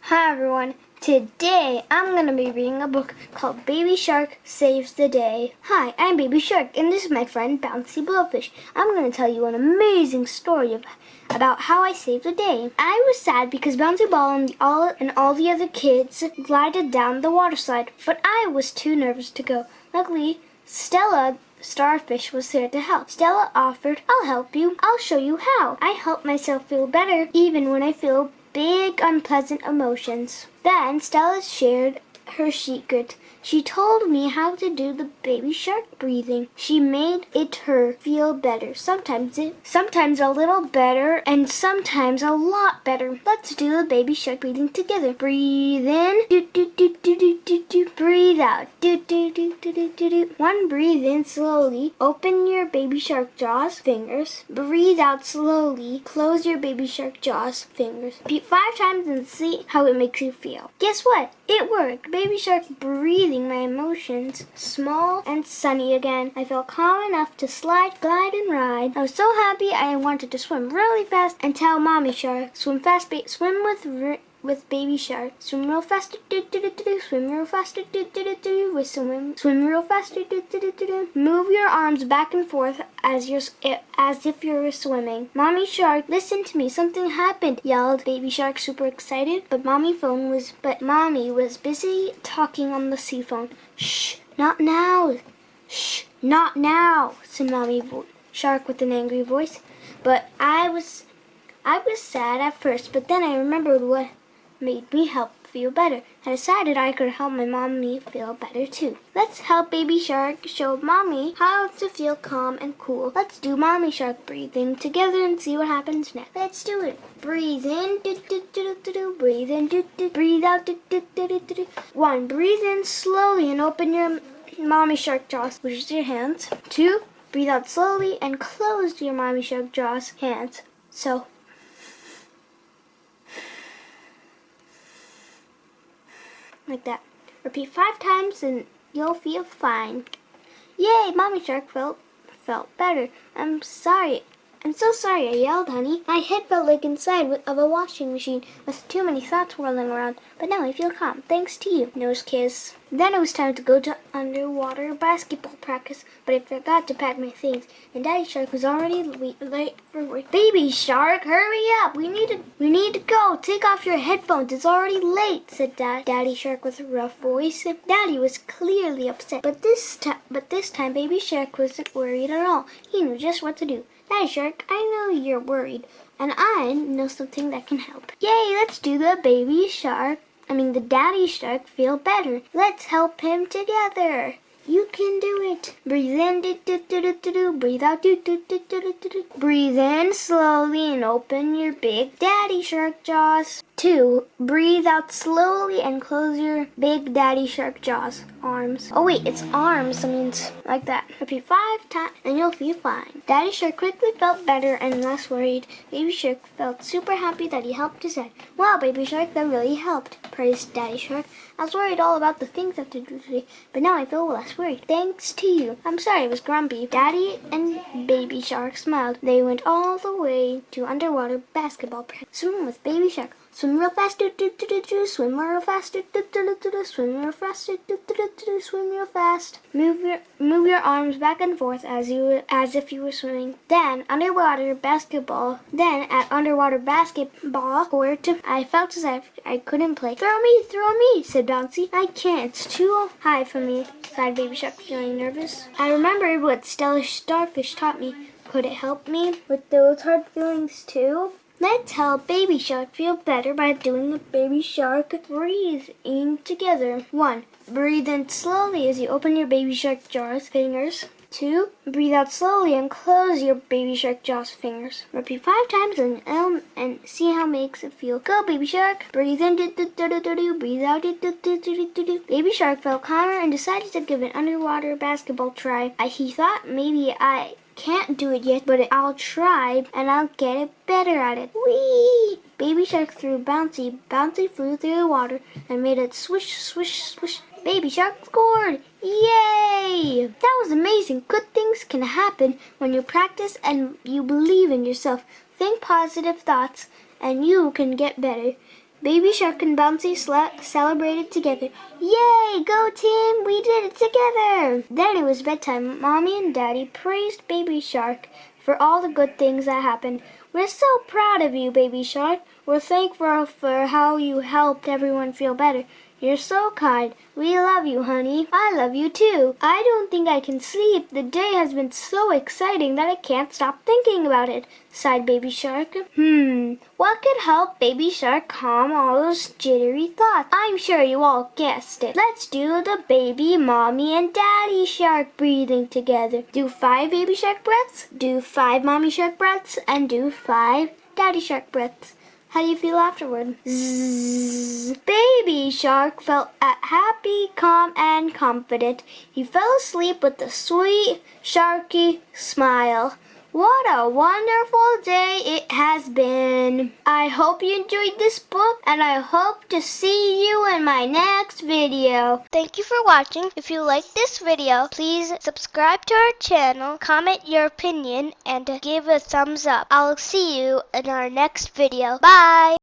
Hi everyone, today I'm going to be reading a book called Baby Shark Saves the Day. Hi, I'm Baby Shark and this is my friend Bouncy Blowfish. I'm going to tell you an amazing story about how I saved the day. I was sad because Bouncy Ball and all the other kids glided down the water slide, but I was too nervous to go. Luckily, Stella Starfish was there to help. Stella offered, "I'll help you. I'll show you how. I help myself feel better even when I feel big unpleasant emotions." Then Stella shared her secret. She told me how to do the baby shark breathing. She made her feel better. Sometimes a little better, and sometimes a lot better. Let's do the baby shark breathing together. Breathe in, do do do do do do do. Breathe out, do do do do do do do. One, breathe in slowly. Open your baby shark jaws, fingers. Breathe out slowly. Close your baby shark jaws, fingers. Repeat 5 times and see how it makes you feel. Guess what? It worked. Baby shark breathing my emotions small and sunny again. I felt calm enough to slide, glide, and ride. I was so happy I wanted to swim really fast and tell Mommy Shark, swim fast, swim with Baby Shark. Swim real fast, do do do do. Swim real fast, do do do do. With swim real fast, do do do do do. Move your arms back and forth as if you're swimming. Mommy Shark, listen to me. Something happened, yelled Baby Shark, super excited. But Mommy was busy talking on the sea phone. Shh, not now. Shh, not now, said Mommy Shark with an angry voice. But I was sad at first, but then I remembered what made me feel better. I decided I could help my mommy feel better too. Let's help Baby Shark show Mommy how to feel calm and cool. Let's do Mommy Shark breathing together and see what happens next. Let's do it. Breathe in, do do do do do. Breathe in, do do. Breathe out, do do do do do. 1, breathe in slowly and open your Mommy Shark jaws, which is your hands. 2, breathe out slowly and close your Mommy Shark jaws, hands. So like that. Repeat 5 times and you'll feel fine. Yay, Mommy Shark felt better. I'm so sorry, I yelled, honey. My head felt like inside of a washing machine with too many thoughts whirling around. But now I feel calm, thanks to you. Nose kiss. Then it was time to go to underwater basketball practice, but I forgot to pack my things, and Daddy Shark was already late for work. Baby Shark, hurry up! We need to go. Take off your headphones. It's already late, said Daddy Shark with a rough voice. Daddy was clearly upset, but this time Baby Shark wasn't worried at all. He knew just what to do. Daddy Shark, I know you're worried, and I know something that can help. Yay, let's do the Daddy Shark feel better. Let's help him together. You can do it. Breathe in, do do do do do do. Breathe out, do do do do do do. Breathe in slowly and open your big Daddy Shark jaws. 2, breathe out slowly and close your big Daddy Shark jaws. Arms. Oh wait, it's arms. That means like that. Repeat 5 times and you'll feel fine. Daddy Shark quickly felt better and less worried. Baby Shark felt super happy that he helped his head. Wow, Baby Shark, that really helped, praised Daddy Shark. I was worried all about the things I have to do today, but now I feel less worried. Thanks to you. I'm sorry I was grumpy. Daddy and Baby Shark smiled. They went all the way to underwater basketball practice. Swimming with Baby Shark. Swim real fast, do do do do do. Swim real fast, do do do do do. Swim real fast, do do do do do. Swim real fast. Move your arms back and forth as if you were swimming. Then at underwater basketball court, I felt as if I couldn't play. Throw me, said Bouncy. I can't. It's too high for me, sighed Baby Shark, feeling nervous. I remembered what Stella'S Starfish taught me. Could it help me with those hard feelings too? Let's help Baby Shark feel better by doing the Baby Shark breathing together. 1, breathe in slowly as you open your Baby Shark jaws, fingers. 2, breathe out slowly and close your Baby Shark jaws, fingers. Repeat 5 times and see how it makes it feel. Go, Baby Shark. Breathe in, do do do do do do. Breathe out, do do do do do do. Baby Shark felt calmer and decided to give an underwater basketball try. He thought maybe I can't do it yet, but I'll try and I'll get it better at it. Whee! Baby Shark threw Bouncy. Bouncy flew through the water and made a swish, swish, swish. Baby Shark scored! Yay! That was amazing. Good things can happen when you practice and you believe in yourself. Think positive thoughts and you can get better. Baby Shark and Bouncy celebrated together. Yay! Go team! We did it together! Then it was bedtime. Mommy and Daddy praised Baby Shark for all the good things that happened. We're so proud of you, Baby Shark. We're thankful for how you helped everyone feel better. You're so kind. We love you, honey. I love you too. I don't think I can sleep. The day has been so exciting that I can't stop thinking about it, sighed Baby Shark. What could help Baby Shark calm all those jittery thoughts? I'm sure you all guessed it. Let's do the baby, mommy, and daddy shark breathing together. Do 5 baby shark breaths, do 5 mommy shark breaths, and do 5 daddy shark breaths. How do you feel afterward? Zzz. Baby Shark felt happy, calm, and confident. He fell asleep with a sweet, sharky smile. What a wonderful day it has been. I hope you enjoyed this book, and I hope to see you in my next video. Thank you for watching. If you like this video, please subscribe to our channel, comment your opinion, and give a thumbs up. I'll see you in our next video. Bye!